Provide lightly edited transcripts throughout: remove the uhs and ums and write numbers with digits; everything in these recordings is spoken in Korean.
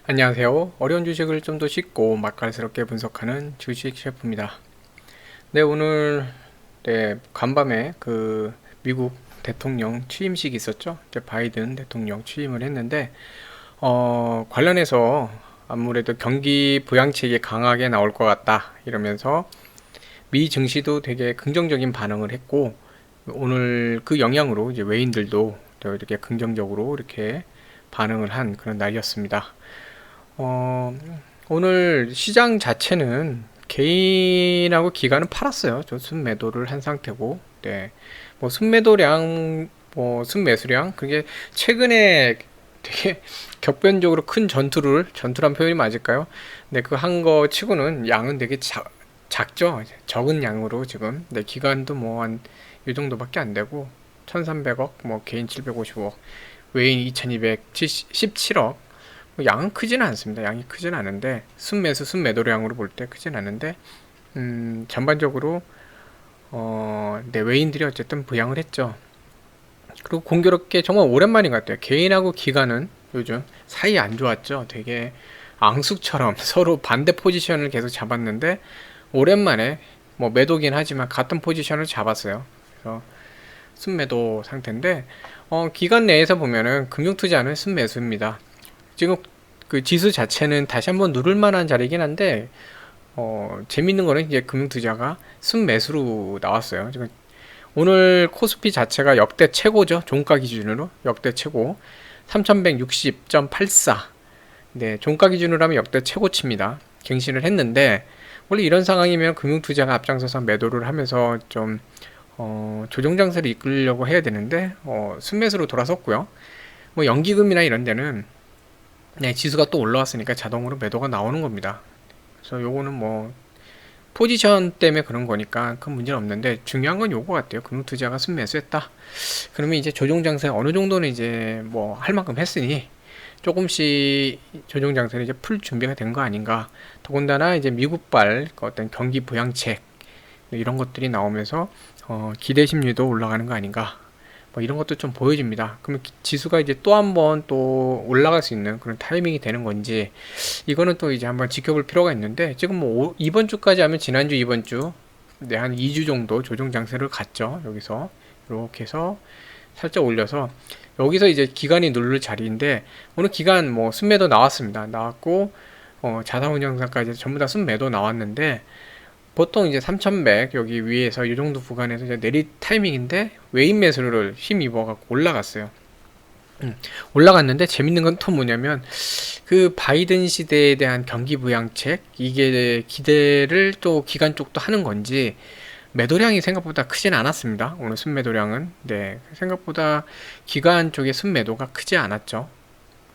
안녕하세요. 어려운 주식을 좀 더 쉽고 맛깔스럽게 분석하는 주식 셰프입니다. 네, 오늘 간밤에 그 미국 대통령 취임식이 있었죠. 이제 바이든 대통령 취임을 했는데 관련해서 아무래도 경기 부양책이 강하게 나올 것 같다 이러면서 미 증시도 되게 긍정적인 반응을 했고 오늘 그 영향으로 이제 외인들도 이렇게 긍정적으로 이렇게 반응을 한 그런 날이었습니다. 어, 오늘 시장 자체는 개인하고 기관은 팔았어요. 좀 순매도를 한 상태고, 네. 뭐 순매도량, 뭐 순매수량, 그게 최근에 되게 격변적으로 큰 전투란 표현이 맞을까요? 네, 그 한 거 치고는 양은 되게 작죠. 적은 양으로 지금. 네, 기관도 뭐 한 이 정도밖에 안 되고, 1300억, 뭐 개인 750억, 외인 2217억, 양은 크지는 않습니다. 양이 크지는 않은데 순매도량으로 볼 때 크지는 않은데 전반적으로 외인들이 어쨌든 부양을 했죠. 그리고 공교롭게 정말 오랜만인 것 같아요. 개인하고 기관은 요즘 사이 안 좋았죠. 되게 앙숙처럼 서로 반대 포지션을 계속 잡았는데 오랜만에 뭐 매도긴 하지만 같은 포지션을 잡았어요. 그래서 순매도 상태인데 기관 내에서 보면은 금융투자는 순매수입니다. 지금 그 지수 자체는 다시 한번 누를 만한 자리긴 한데 재밌는 거는 이제 금융투자가 순매수로 나왔어요. 지금 오늘 코스피 자체가 역대 최고죠. 종가 기준으로 역대 최고 3160.84. 네, 종가 기준으로 하면 역대 최고치입니다. 갱신을 했는데 원래 이런 상황이면 금융투자가 앞장서서 매도를 하면서 좀 조정 장세를 이끌려고 해야 되는데 순매수로 돌아섰고요. 뭐 연기금이나 이런 데는 네, 지수가 또 올라왔으니까 자동으로 매도가 나오는 겁니다. 그래서 요거는 뭐 포지션 때문에 그런 거니까 큰 문제는 없는데 중요한 건 요거 같아요. 금융투자가 순매수했다. 그러면 이제 조정 장세 어느 정도는 이제 뭐 할 만큼 했으니 조금씩 조정 장세를 이제 풀 준비가 된 거 아닌가. 더군다나 이제 미국발 어떤 경기 부양책 이런 것들이 나오면서 기대 심리도 올라가는 거 아닌가. 뭐 이런 것도 좀 보여집니다. 그러면 지수가 이제 또 한 번 또 올라갈 수 있는 그런 타이밍이 되는 건지 이거는 또 이제 한번 지켜볼 필요가 있는데 지금 뭐 이번 주까지 하면 지난주 이번 주 네, 한 2주 정도 조정 장세를 갔죠. 여기서 이렇게 해서 살짝 올려서 여기서 이제 기간이 누를 자리인데 오늘 기간 뭐 순매도 나왔습니다. 나왔고 자산운용사까지 전부 다 순매도 나왔는데 보통 이제 3100 여기 위에서 이 정도 구간에서 이제 내릴 타이밍인데 외인 매수를 힘입어 갖고 올라갔어요. 올라갔는데 재밌는 건 또 뭐냐면 그 바이든 시대에 대한 경기 부양책 이게 기대를 또 기관 쪽도 하는 건지 매도량이 생각보다 크진 않았습니다. 오늘 순매도량은 네 생각보다 기관 쪽의 순매도가 크지 않았죠.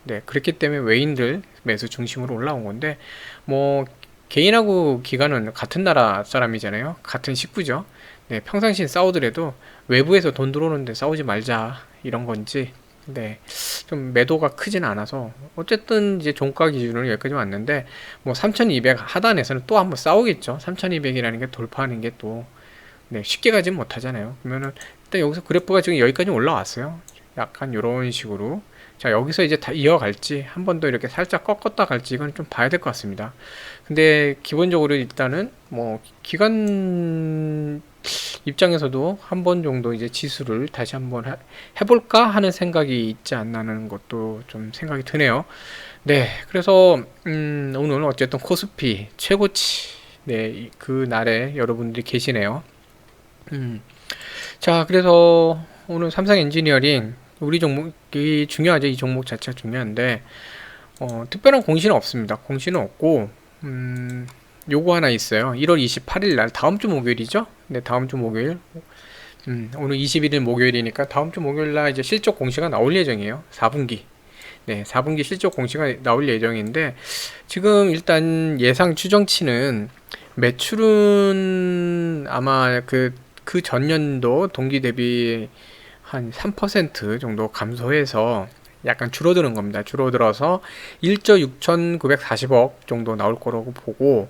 네 그렇기 때문에 외인들 매수 중심으로 올라온 건데 뭐 개인하고 기관은 같은 나라 사람이잖아요. 같은 식구죠. 네, 평상시에 싸우더라도 외부에서 돈 들어오는데 싸우지 말자 이런 건지 네, 좀 매도가 크진 않아서 어쨌든 이제 종가 기준으로 여기까지 왔는데 뭐 3200 하단에서는 또 한번 싸우겠죠. 3200이라는 게 돌파하는 게 또 네, 쉽게 가진 못하잖아요. 그러면은 일단 여기서 그래프가 지금 여기까지 올라왔어요. 약간 이런 식으로 자 여기서 이제 다 이어갈지 한 번 더 이렇게 살짝 꺾었다 갈지 이건 좀 봐야 될 것 같습니다. 근데 기본적으로 일단은 뭐 기관 입장에서도 한 번 정도 이제 지수를 다시 한번 해볼까 하는 생각이 있지 않나는 것도 좀 생각이 드네요. 네, 그래서 오늘 어쨌든 코스피 최고치 네, 그 날에 여러분들이 계시네요. 자, 그래서 오늘 삼성 엔지니어링 우리 종목이 중요하죠. 이 종목 자체가 중요한데 특별한 공시는 없습니다. 공시는 없고 요거 하나 있어요. 1월 28일 날 다음 주 목요일이죠. 네, 다음 주 목요일. 오늘 21일 목요일이니까 다음 주 목요일 날 이제 실적 공시가 나올 예정이에요. 4분기. 네, 4분기 실적 공시가 나올 예정인데 지금 일단 예상 추정치는 매출은 아마 그 전년도 동기 대비 한 3% 정도 감소해서 약간 줄어드는 겁니다. 줄어들어서 1조 6,940억 정도 나올 거라고 보고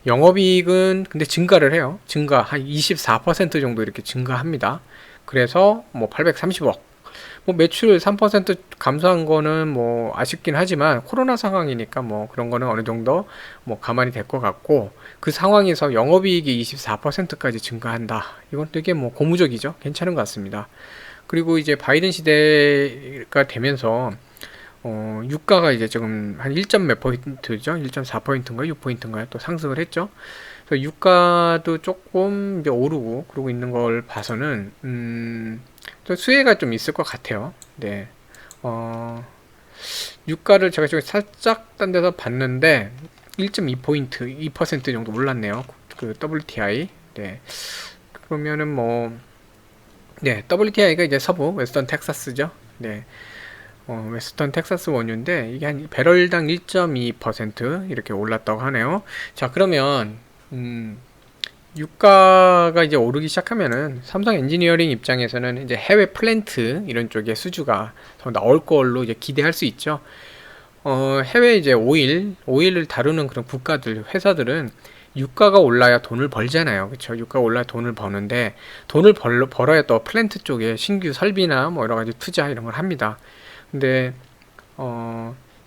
영업이익은 근데 증가를 해요. 증가 한 24% 정도 이렇게 증가합니다. 그래서 뭐 830억 뭐 매출 3% 감소한 거는 뭐 아쉽긴 하지만 코로나 상황이니까 뭐 그런 거는 어느 정도 뭐 가만히 될 것 같고, 그 상황에서 영업이익이 24%까지 증가한다. 이건 되게 뭐 고무적이죠. 괜찮은 것 같습니다. 그리고 이제 바이든 시대가 되면서 유가가 이제 지금 한 1점 몇 포인트죠? 1.4포인트인가요? 6포인트인가요? 또 상승을 했죠. 그래서 유가도 조금 이제 오르고 그러고 있는 걸 봐서는 또 수혜가 좀 있을 것 같아요. 네. 유가를 제가 지금 살짝 딴 데서 봤는데 1.2포인트, 2% 정도 올랐네요. 그 WTI. 네. 그러면은 뭐 네, WTI가 이제 서부 웨스턴 텍사스죠. 네. 웨스턴 텍사스 원유인데 이게 한 배럴당 1.2% 이렇게 올랐다고 하네요. 자, 그러면 유가가 이제 오르기 시작하면은 삼성 엔지니어링 입장에서는 이제 해외 플랜트 이런 쪽에 수주가 더 나올 걸로 이제 기대할 수 있죠. 해외 이제 오일을 다루는 그런 국가들, 회사들은 유가가 올라야 돈을 벌잖아요. 그쵸? 유가가 올라야 돈을 버는데, 돈을 벌어야 또 플랜트 쪽에 신규 설비나 뭐 여러 가지 투자 이런 걸 합니다. 근데,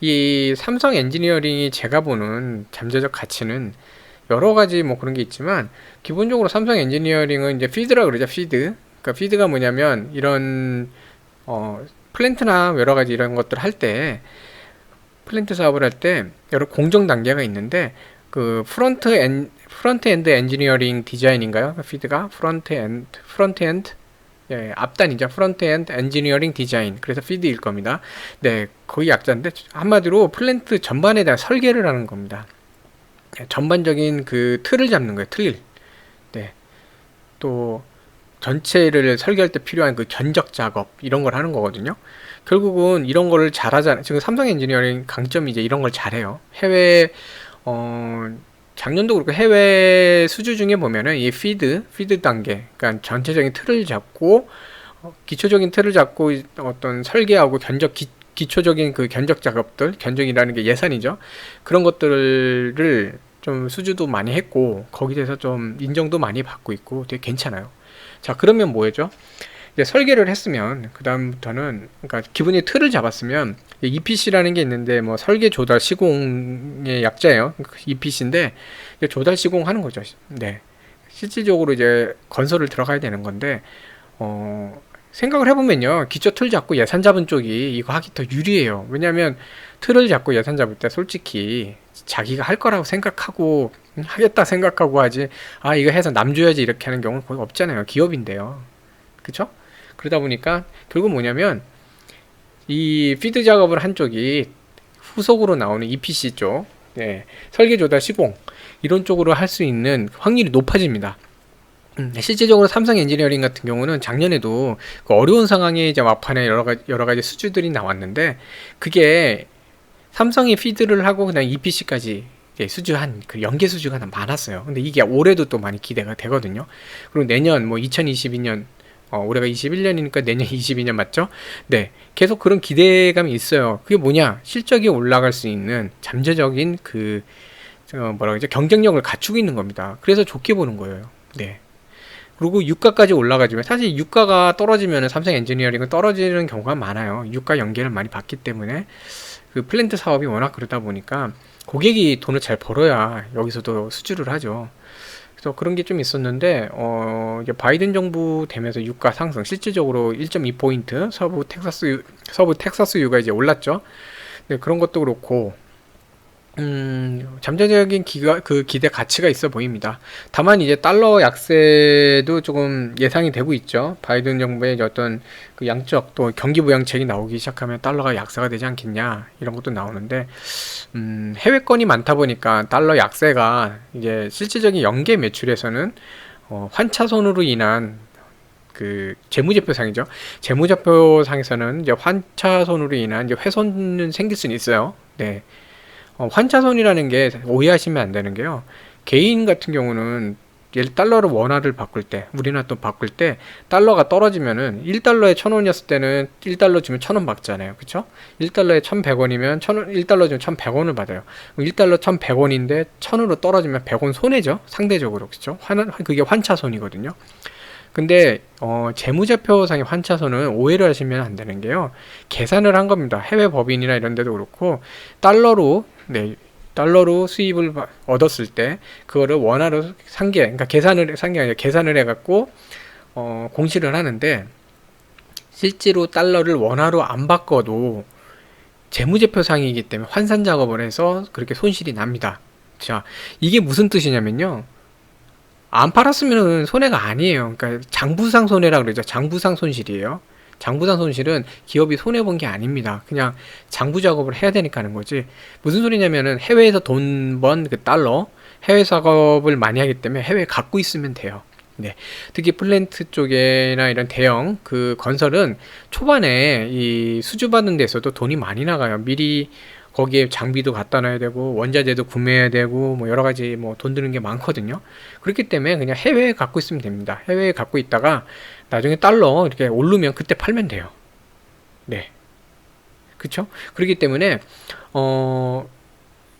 이 삼성 엔지니어링이 제가 보는 잠재적 가치는 여러 가지 뭐 그런 게 있지만, 기본적으로 삼성 엔지니어링은 이제 피드라 그러죠. 피드. 그러니까 피드가 뭐냐면, 이런, 플랜트나 여러 가지 이런 것들 할 때, 플랜트 사업을 할 때 여러 공정 단계가 있는데, 그 프론트 엔드 엔지니어링 디자인인가요? 피드가 프론트 엔드 예, 앞단이죠. 프론트 엔드 엔지니어링 디자인. 그래서 피드일 겁니다. 네, 거의 약자인데 한마디로 플랜트 전반에 대한 설계를 하는 겁니다. 네, 전반적인 그 틀을 잡는 거예요. 틀. 네. 또 전체를 설계할 때 필요한 그 견적 작업 이런 걸 하는 거거든요. 결국은 이런 거를 잘하잖아요. 지금 삼성 엔지니어링 강점이 이제 이런 걸 잘해요. 해외 작년도 그렇고 해외 수주 중에 보면은 이 피드 단계, 그러니까 전체적인 틀을 잡고, 기초적인 틀을 잡고 어떤 설계하고 기초적인 그 견적 작업들, 견적이라는 게 예산이죠. 그런 것들을 좀 수주도 많이 했고, 거기에 대해서 좀 인정도 많이 받고 있고 되게 괜찮아요. 자, 그러면 뭐였죠? 이제 설계를 했으면 그다음부터는, 그러니까 기본이 틀을 잡았으면 EPC라는 게 있는데 뭐 설계 조달 시공의 약자예요. EPC인데 조달 시공하는 거죠. 네. 실질적으로 이제 건설을 들어가야 되는 건데 생각을 해보면요, 기초 틀 잡고 예산 잡은 쪽이 이거 하기 더 유리해요. 왜냐하면 틀을 잡고 예산 잡을 때 솔직히 자기가 할 거라고 생각하고 하겠다 생각하고 하지, 아 이거 해서 남 줘야지 이렇게 하는 경우는 거의 없잖아요. 기업인데요. 그쵸? 그러다 보니까 결국 뭐냐면 이 피드 작업을 한 쪽이 후속으로 나오는 EPC 쪽, 네, 설계 조달 시공 이런 쪽으로 할 수 있는 확률이 높아집니다. 실제적으로 삼성 엔지니어링 같은 경우는 작년에도 그 어려운 상황에 이제 막판에 여러 가지 수주들이 나왔는데, 그게 삼성이 피드를 하고 그냥 EPC까지 수주한 그 연계 수주가 많았어요. 근데 이게 올해도 또 많이 기대가 되거든요. 그리고 내년 뭐 2022년 올해가 21년이니까 내년 22년 맞죠? 네. 계속 그런 기대감이 있어요. 그게 뭐냐? 실적이 올라갈 수 있는 잠재적인 그, 뭐라 그러죠? 경쟁력을 갖추고 있는 겁니다. 그래서 좋게 보는 거예요. 네. 그리고 유가까지 올라가지만, 사실 유가가 떨어지면 삼성 엔지니어링은 떨어지는 경우가 많아요. 유가 연계를 많이 받기 때문에. 그 플랜트 사업이 워낙 그러다 보니까 고객이 돈을 잘 벌어야 여기서도 수주를 하죠. 그래서 그런 게 좀 있었는데, 이제 바이든 정부 되면서 유가 상승, 실질적으로 1.2포인트 서부 텍사스유가 이제 올랐죠. 네, 그런 것도 그렇고, 잠재적인 기대 가치가 있어 보입니다. 다만 이제 달러 약세도 조금 예상이 되고 있죠. 바이든 정부의 어떤 그 양적 또 경기 부양책이 나오기 시작하면 달러가 약세가 되지 않겠냐 이런 것도 나오는데, 해외권이 많다 보니까 달러 약세가 이제 실질적인 연계 매출에서는 환차손으로 인한 그 재무제표상이죠. 재무제표상에서는 이제 환차손으로 인한 이제 훼손은 생길 수는 있어요. 네. 환차손이라는 게 오해하시면 안 되는 게요. 개인 같은 경우는 예를 달러를 원화를 바꿀 때, 우리나라 돈 바꿀 때 달러가 떨어지면은 1달러에 1,000원이었을 때는 1달러 주면 1,000원 받잖아요. 그쵸? 1달러에 1,100원이면 1달러 주면 1,100원을 받아요. 1달러 1,100원인데 1,000으로 떨어지면 100원 손해죠. 상대적으로. 그쵸? 그게 환차손이거든요. 근데 재무제표상의 환차손은 오해를 하시면 안 되는 게요. 계산을 한 겁니다. 해외 법인이나 이런 데도 그렇고 달러로 달러로 수입을 얻었을 때 그거를 원화로 상계, 그러니까 계산을 상계 아니라 계산을 해갖고 공시를 하는데 실제로 달러를 원화로 안 바꿔도 재무제표상이기 때문에 환산 작업을 해서 그렇게 손실이 납니다. 자, 이게 무슨 뜻이냐면요. 안 팔았으면 손해가 아니에요. 그러니까 장부상 손해라 그러죠. 장부상 손실이에요. 장부상 손실은 기업이 손해본 게 아닙니다. 그냥 장부 작업을 해야 되니까 하는 거지. 무슨 소리냐면은 해외에서 돈 번 그 달러, 해외 작업을 많이 하기 때문에 해외에 갖고 있으면 돼요. 네. 특히 플랜트 쪽이나 이런 대형 그 건설은 초반에 이 수주받는 데서도 돈이 많이 나가요. 미리 거기에 장비도 갖다 놔야 되고 원자재도 구매해야 되고 뭐 여러 가지 뭐 돈 드는 게 많거든요. 그렇기 때문에 그냥 해외에 갖고 있으면 됩니다. 해외에 갖고 있다가 나중에 달러 이렇게 오르면 그때 팔면 돼요. 네. 그쵸? 그렇기 때문에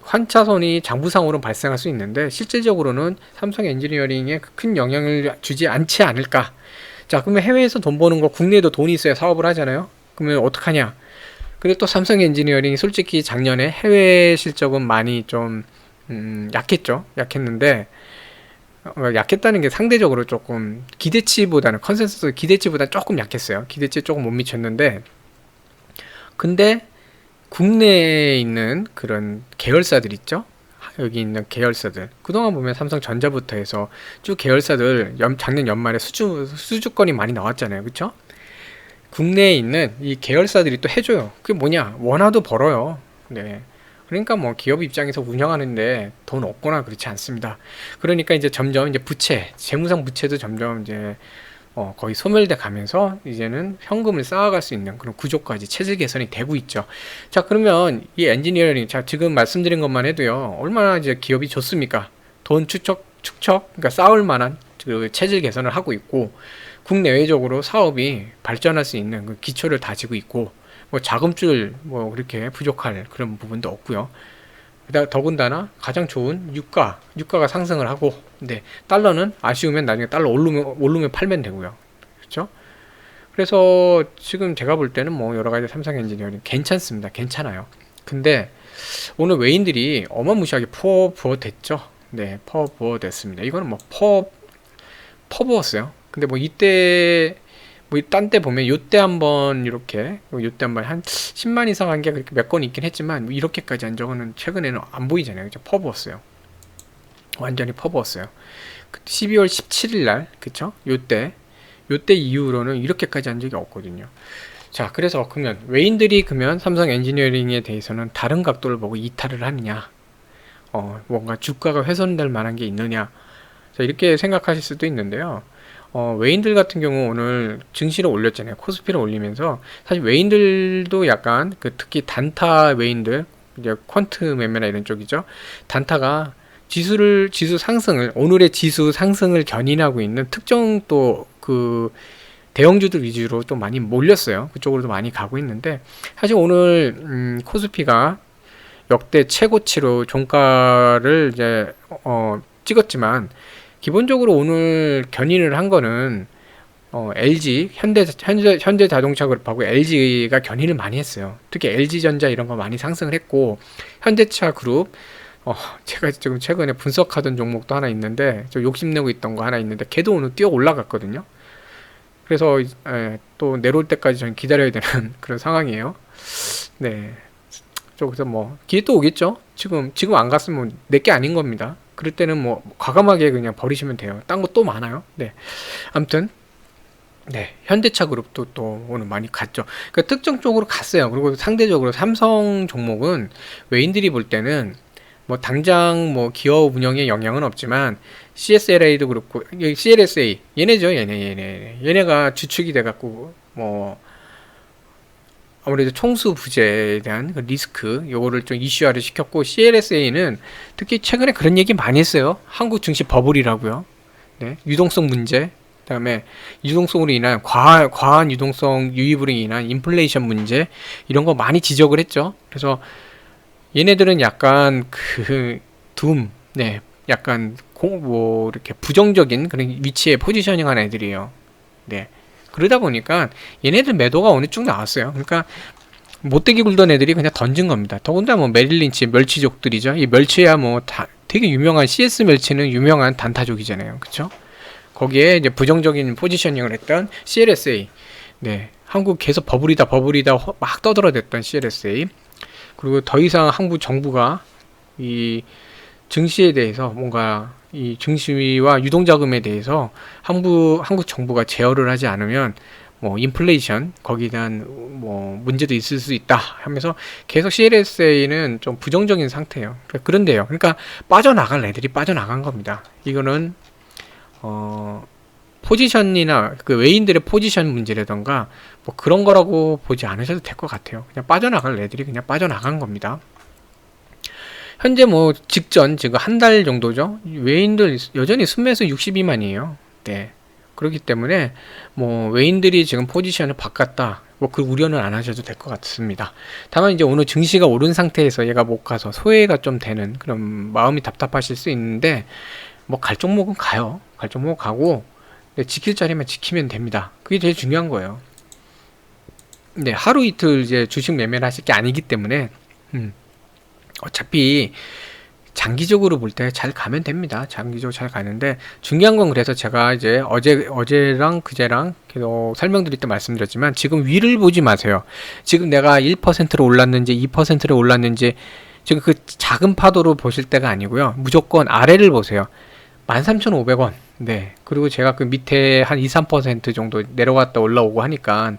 환차손이 장부상으로 발생할 수 있는데 실질적으로는 삼성 엔지니어링에 큰 영향을 주지 않지 않을까. 자, 그러면 해외에서 돈 버는 거 국내에도 돈이 있어야 사업을 하잖아요. 그러면 어떡하냐? 근데 또 삼성 엔지니어링이 솔직히 작년에 해외 실적은 많이 좀 약했죠. 약했는데 약했다는 게 상대적으로 조금 기대치보다는 컨센서스 기대치보다 조금 약했어요. 기대치 조금 못 미쳤는데 근데 국내에 있는 그런 계열사들 있죠. 여기 있는 계열사들 그동안 보면 삼성전자부터 해서 쭉 계열사들 작년 연말에 수주권이 많이 나왔잖아요. 그쵸? 국내에 있는 이 계열사들이 또 해줘요. 그게 뭐냐? 원화도 벌어요. 네. 그러니까 뭐 기업 입장에서 운영하는데 돈 없거나 그렇지 않습니다. 그러니까 이제 점점 이제 부채, 재무상 부채도 점점 이제 거의 소멸돼 가면서 이제는 현금을 쌓아갈 수 있는 그런 구조까지 체질 개선이 되고 있죠. 자, 그러면 이 엔지니어링, 자, 지금 말씀드린 것만 해도요, 얼마나 이제 기업이 좋습니까? 돈 축적, 그러니까 쌓을 만한 그 체질 개선을 하고 있고, 국내외적으로 사업이 발전할 수 있는 그 기초를 다지고 있고, 뭐 자금줄 뭐 그렇게 부족할 그런 부분도 없고요. 더군다나 가장 좋은 유가가 상승을 하고, 근데 달러는 아쉬우면 나중에 달러 오르면 팔면 되고요. 그렇죠? 그래서 지금 제가 볼 때는 뭐 여러 가지 삼성 엔지니어링 괜찮습니다. 괜찮아요. 근데 오늘 외인들이 어마무시하게 퍼부어 됐죠. 네, 퍼부어 됐습니다. 이거는 뭐 퍼부었어요. 근데 뭐 이때 뭐 딴 때 보면 요때 한번 이렇게 요때 한번 한 10만 이상 한 게 그렇게 몇 건 있긴 했지만 뭐 이렇게까지 한 적은 최근에는 안 보이잖아요. 그죠? 퍼부었어요. 완전히 퍼부었어요. 12월 17일 날 그쵸? 요때 이후로는 이렇게까지 한 적이 없거든요. 자, 그래서 그러면 외인들이 그러면 삼성 엔지니어링에 대해서는 다른 각도를 보고 이탈을 하느냐, 뭔가 주가가 훼손될 만한 게 있느냐, 자, 이렇게 생각하실 수도 있는데요. 외인들 같은 경우 오늘 증시를 올렸잖아요. 코스피를 올리면서 사실 외인들도 약간 특히 단타 외인들, 이제 퀀트 매매나 이런 쪽이죠. 단타가 지수 상승을, 오늘의 지수 상승을 견인하고 있는 특정 또 그 대형주들 위주로 또 많이 몰렸어요. 그쪽으로도 많이 가고 있는데 사실 오늘 코스피가 역대 최고치로 종가를 이제 찍었지만 기본적으로 오늘 견인을 한 거는 LG, 현대자동차 그룹하고 LG가 견인을 많이 했어요. 특히 LG전자 이런 거 많이 상승을 했고 현대차 그룹 제가 지금 최근에 분석하던 종목도 하나 있는데 저 욕심내고 있던 거 하나 있는데 걔도 오늘 뛰어 올라갔거든요. 그래서 또 내려올 때까지 저는 기다려야 되는 그런 상황이에요. 네. 그래서 뭐 기회 또 오겠죠. 지금 안 갔으면 내게 아닌 겁니다. 그럴 때는 뭐 과감하게 그냥 버리시면 돼요. 딴 거 또 많아요. 네. 아무튼 네, 현대차 그룹도 또 오늘 많이 갔죠. 그러니까 특정 쪽으로 갔어요. 그리고 상대적으로 삼성 종목은 외인들이 볼 때는 뭐 당장 뭐 기업 운영에 영향은 없지만 CSLA도 그렇고 CLSA 얘네죠. 얘네가 주축이 돼갖고 뭐 아무래도 총수 부재에 대한 그 리스크 요거를 좀 이슈화를 시켰고 CLSA는 특히 최근에 그런 얘기 많이 했어요. 한국 증시 버블이라고요. 네, 유동성 문제, 그다음에 유동성으로 인한 과한 유동성 유입으로 인한 인플레이션 문제 이런 거 많이 지적을 했죠. 그래서 얘네들은 약간 네, 약간 뭐 이렇게 부정적인 그런 위치에 포지셔닝한 애들이에요. 네. 그러다 보니까 얘네들 매도가 오늘 쭉 나왔어요. 그러니까 못되게 굴던 애들이 그냥 던진 겁니다. 더군다나 뭐 메릴린치 멸치족들이죠. 이 멸치야 뭐 다 되게 유명한 CS 멸치는 유명한 단타족이잖아요. 그쵸? 거기에 이제 부정적인 포지셔닝을 했던 CLSA. 네. 한국 계속 버블이다 막 떠들어댔던 CLSA. 그리고 더 이상 한국 정부가 이 증시에 대해서 뭔가 이 증시와 유동자금에 대해서 한국 정부가 제어를 하지 않으면 뭐 인플레이션 거기에 대한 뭐 문제도 있을 수 있다 하면서 계속 CLSA는 좀 부정적인 상태예요. 그런데요. 그러니까 빠져나갈 애들이 빠져나간 겁니다. 이거는 포지션이나 그 외인들의 포지션 문제라던가 뭐 그런 거라고 보지 않으셔도 될 것 같아요. 그냥 빠져나갈 애들이 그냥 빠져나간 겁니다. 현재 뭐 직전 지금 한 달 정도죠. 외인들 여전히 순매수 62만이에요. 네. 그렇기 때문에 뭐 외인들이 지금 포지션을 바꿨다. 뭐 그 우려는 안 하셔도 될 것 같습니다. 다만 이제 오늘 증시가 오른 상태에서 얘가 못 가서 소외가 좀 되는 그런 마음이 답답하실 수 있는데 뭐 갈 종목은 가요. 갈 종목 가고 네, 지킬 자리만 지키면 됩니다. 그게 제일 중요한 거예요. 네, 하루 이틀 이제 주식 매매를 하실 게 아니기 때문에 어차피 장기적으로 볼 때 잘 가면 됩니다. 장기적으로 잘 가는데 중요한 건 그래서 제가 이제 어제랑 그제랑 계속 설명드릴 때 말씀드렸지만 지금 위를 보지 마세요. 지금 내가 1%로 올랐는지 2%로 올랐는지 지금 그 작은 파도로 보실 때가 아니고요. 무조건 아래를 보세요. 13,500원. 네. 그리고 제가 그 밑에 한 2, 3% 정도 내려갔다 올라오고 하니까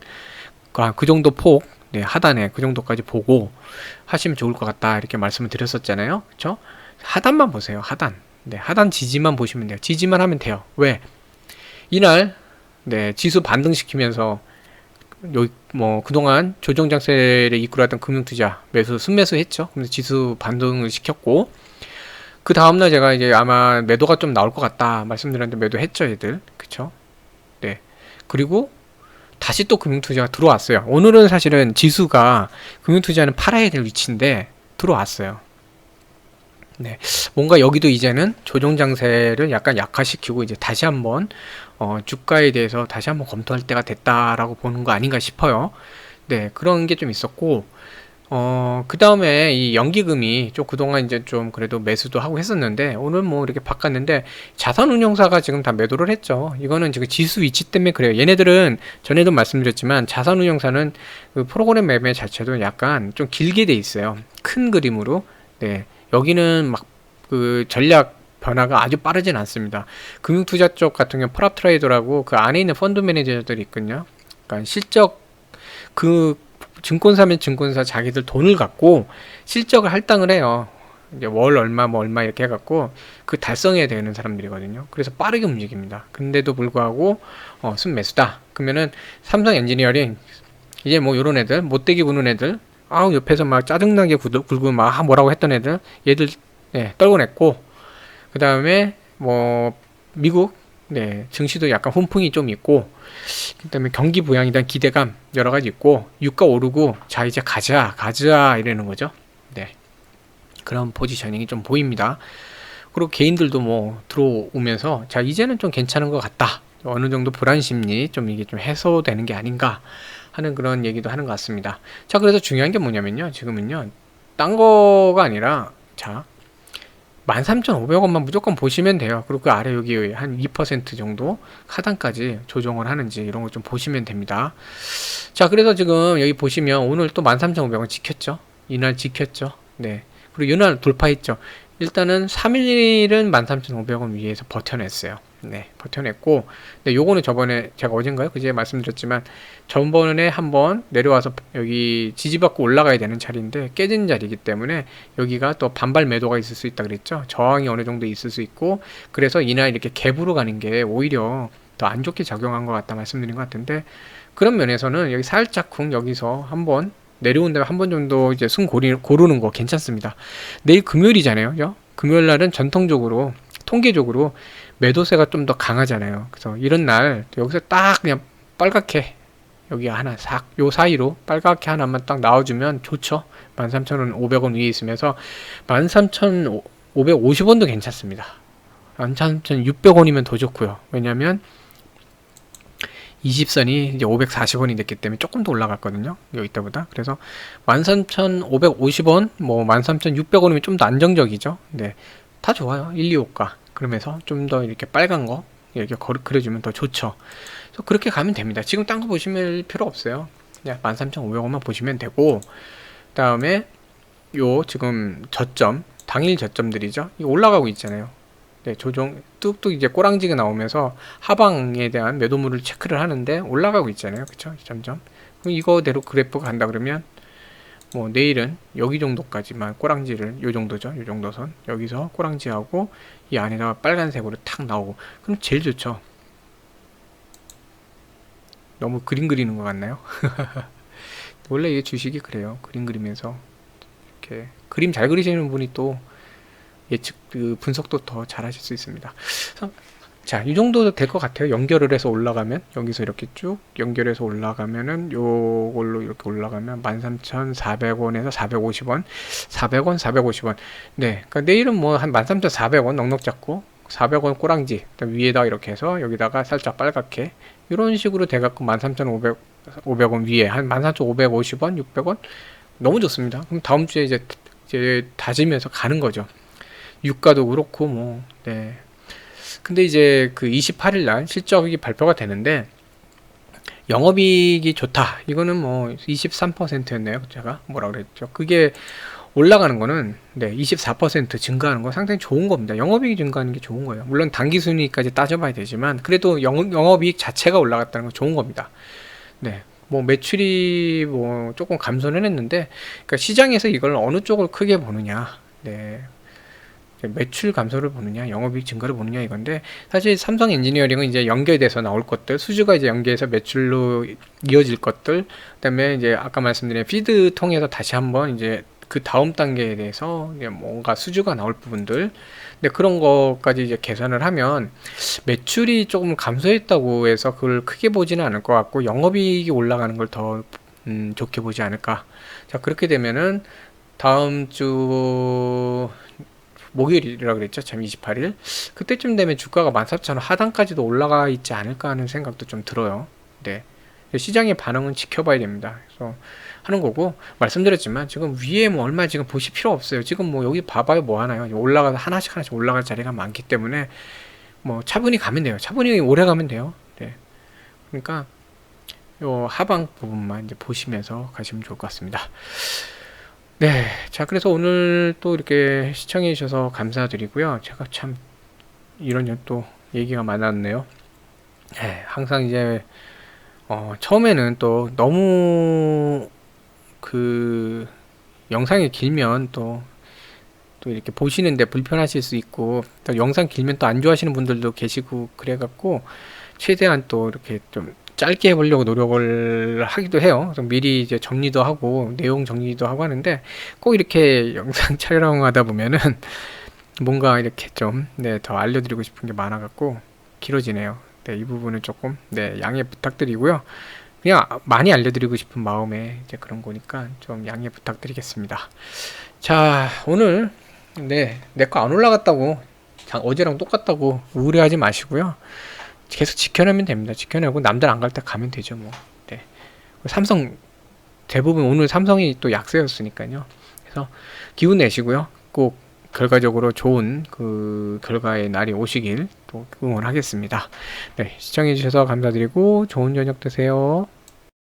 그 정도 폭, 네, 하단에 그 정도까지 보고 하시면 좋을 것 같다. 이렇게 말씀을 드렸었잖아요. 그쵸? 하단만 보세요. 하단. 네, 하단 지지만 보시면 돼요. 지지만 하면 돼요. 왜? 이날, 네, 지수 반등시키면서 여기 뭐 그동안 조정장세를 이끌어왔던 금융투자 매수 순매수 했죠. 그래서 지수 반등을 시켰고 그 다음날 제가 이제 아마 매도가 좀 나올 것 같다 말씀드렸는데 매도했죠 얘들. 그쵸? 네. 그리고 다시 또 금융투자가 들어왔어요. 오늘은 사실은 지수가 금융투자는 팔아야 될 위치인데 들어왔어요. 네, 뭔가 여기도 이제는 조정장세를 약간 약화시키고 이제 다시 한번 주가에 대해서 다시 한번 검토할 때가 됐다라고 보는 거 아닌가 싶어요. 네, 그런 게 좀 있었고 그 다음에 이 연기금이 좀 그동안 이제 좀 그래도 매수도 하고 했었는데 오늘 뭐 이렇게 바꿨는데 자산운용사가 지금 다 매도를 했죠. 이거는 지금 지수 위치 때문에 그래요. 얘네들은 전에도 말씀드렸지만 자산운용사는 그 프로그램 매매 자체도 약간 좀 길게 돼 있어요. 큰 그림으로. 네. 여기는 막 그 전략 변화가 아주 빠르진 않습니다. 금융투자 쪽 같은 경우 프랍 트레이더라고 그 안에 있는 펀드 매니저들이 있거든요. 그러니까 실적 그 증권사면 증권사 자기들 돈을 갖고 실적을 할당을 해요. 이제 월 얼마 뭐 얼마 이렇게 해갖고 그 달성해야 되는 사람들이거든요. 그래서 빠르게 움직입니다. 근데도 불구하고 순매수다. 그러면은 삼성 엔지니어링 이제 뭐 요런 애들 못되게 구는 애들 아우 옆에서 막 짜증나게 굴고 막 뭐라고 했던 애들 얘들 네, 떨궈냈고 그 다음에 뭐 미국 네 증시도 약간 훈풍이 좀 있고 그 다음에 경기 부양에 대한 기대감 여러 가지 있고 유가 오르고 자 이제 가자 이러는 거죠. 네 그런 포지셔닝이 좀 보입니다. 그리고 개인들도 뭐 들어오면서 자 이제는 좀 괜찮은 것 같다. 어느 정도 불안 심리 좀 이게 좀 해소되는 게 아닌가 하는 그런 얘기도 하는 것 같습니다. 자, 그래서 중요한 게 뭐냐면요. 지금은요. 딴 거가 아니라 자 13,500원만 무조건 보시면 돼요. 그리고 그 아래 여기 한 2% 정도 하단까지 조정을 하는지 이런 거 좀 보시면 됩니다. 자, 그래서 지금 여기 보시면 오늘 또 13,500원 지켰죠. 이날 지켰죠. 네. 그리고 이날 돌파했죠. 일단은 3일은 13,500원 위에서 버텨냈어요. 네, 버텨냈고, 네, 요거는 저번에 제가 어젠가요? 그제 말씀드렸지만, 전번에 한번 내려와서 여기 지지받고 올라가야 되는 자리인데, 깨진 자리이기 때문에, 여기가 또 반발 매도가 있을 수 있다 그랬죠? 저항이 어느 정도 있을 수 있고, 그래서 이날 이렇게 갭으로 가는 게 오히려 더 안 좋게 작용한 것 같다 말씀드린 것 같은데, 그런 면에서는 여기 살짝쿵 여기서 한번 내려온 다음에 한 번 정도 이제 숨 고르는 거 괜찮습니다. 내일 금요일이잖아요. 그죠? 금요일 날은 전통적으로, 통계적으로 매도세가 좀 더 강하잖아요. 그래서 이런 날 여기서 딱 그냥 빨갛게 여기 하나 요 사이로 빨갛게 하나만 딱 나와주면 좋죠. 13,500원 위에 있으면서 13,550원도 괜찮습니다. 13,600원이면 더 좋고요. 왜냐면 20선이 이제 540원이 됐기 때문에 조금 더 올라갔거든요. 여기 때보다. 그래서 13,550원, 뭐 13,600원이면 좀 더 안정적이죠. 네. 다 좋아요. 1, 2호가. 그러면서 좀 더 이렇게 빨간 거 이렇게 그려주면 더 좋죠. 그래서 그렇게 가면 됩니다. 지금 딴 거 보시면 필요 없어요. 그냥 13,500원만 보시면 되고, 그 다음에 요 지금 저점, 당일 저점들이죠. 이거 올라가고 있잖아요. 네, 조정 뚝뚝 이제 꼬랑지가 나오면서 하방에 대한 매도물을 체크를 하는데 올라가고 있잖아요. 그쵸? 점점. 그럼 이거대로 그래프가 간다 그러면 뭐 내일은 여기 정도까지만 꼬랑지를 요 정도죠. 요 정도 선. 여기서 꼬랑지하고 이 안에다가 빨간색으로 탁 나오고 그럼 제일 좋죠. 너무 그림 그리는 것 같나요? 원래 이게 주식이 그래요. 그림 그리면서 이렇게 그림 잘 그리시는 분이 또 예측 그 분석도 더 잘하실 수 있습니다. 자, 이 정도 될 것 같아요. 연결을 해서 올라가면 여기서 이렇게 쭉 연결해서 올라가면은 요걸로 이렇게 올라가면 13,400원에서 450원, 400원, 450원. 네, 그러니까 내일은 뭐 한 13,400원 넉넉 잡고 400원 꼬랑지 위에다 이렇게 해서 여기다가 살짝 빨갛게 이런 식으로 돼갖고 13,500원 위에 한 13,550원, 600원 너무 좋습니다. 그럼 다음 주에 이제 다지면서 가는 거죠. 유가도 그렇고 뭐 네. 근데 이제 그 28일 날 실적이 발표가 되는데 영업이익이 좋다. 이거는 뭐 23%였네요. 제가 뭐라 그랬죠? 그게 올라가는 거는 네, 24% 증가하는 거 상당히 좋은 겁니다. 영업이익이 증가하는 게 좋은 거예요. 물론 당기순이익까지 따져봐야 되지만 그래도 영업이익 자체가 올라갔다는 건 좋은 겁니다. 네. 뭐 매출이 뭐 조금 감소는 했는데 그러니까 시장에서 이걸 어느 쪽을 크게 보느냐. 네. 매출 감소를 보느냐, 영업이익 증가를 보느냐 이건데 사실 삼성 엔지니어링은 이제 연계돼서 나올 것들, 수주가 이제 연계해서 매출로 이어질 것들, 그다음에 이제 아까 말씀드린 피드 통해서 다시 한번 이제 그 다음 단계에 대해서 뭔가 수주가 나올 부분들, 근데 그런 것까지 이제 계산을 하면 매출이 조금 감소했다고 해서 그걸 크게 보지는 않을 것 같고 영업이익이 올라가는 걸 더 좋게 보지 않을까. 자, 그렇게 되면은 다음 주 목요일이라 그랬죠. 참 28일. 그때쯤 되면 주가가 14,000원 하단까지도 올라가 있지 않을까 하는 생각도 좀 들어요. 네. 시장의 반응은 지켜봐야 됩니다. 그래서 하는 거고, 말씀드렸지만 지금 위에 뭐 얼마 지금 보실 필요 없어요. 지금 뭐 여기 봐봐요. 뭐 하나요? 올라가서 하나씩 올라갈 자리가 많기 때문에 뭐 차분히 가면 돼요. 차분히 오래 가면 돼요. 네. 그러니까 요 하방 부분만 이제 보시면서 가시면 좋을 것 같습니다. 네. 자, 그래서 오늘 또 이렇게 시청해 주셔서 감사드리고요. 제가 참 이런 또 얘기가 많았네요. 네, 항상 이제 처음에는 또 너무 그 영상이 길면 또 이렇게 보시는데 불편하실 수 있고 또 영상 길면 또 안 좋아하시는 분들도 계시고 그래갖고 최대한 또 이렇게 좀 짧게 해보려고 노력을 하기도 해요. 그래서 미리 이제 정리도 하고 내용 정리도 하고 하는데 꼭 이렇게 영상 촬영하다 보면은 뭔가 이렇게 좀 더 알려드리고 싶은 게 많아갖고 길어지네요. 네, 이 부분은 조금 양해 부탁드리고요. 그냥 많이 알려드리고 싶은 마음에 이제 그런 거니까 좀 양해 부탁드리겠습니다. 자, 오늘 내 거 안 올라갔다고 어제랑 똑같다고 우울해하지 마시고요. 계속 지켜내면 됩니다. 지켜내고 남들 안 갈 때 가면 되죠, 뭐. 네. 삼성 대부분 오늘 삼성이 또 약세였으니까요. 그래서 기운 내시고요. 꼭 결과적으로 좋은 그 결과의 날이 오시길 또 응원하겠습니다. 네, 시청해 주셔서 감사드리고 좋은 저녁 되세요.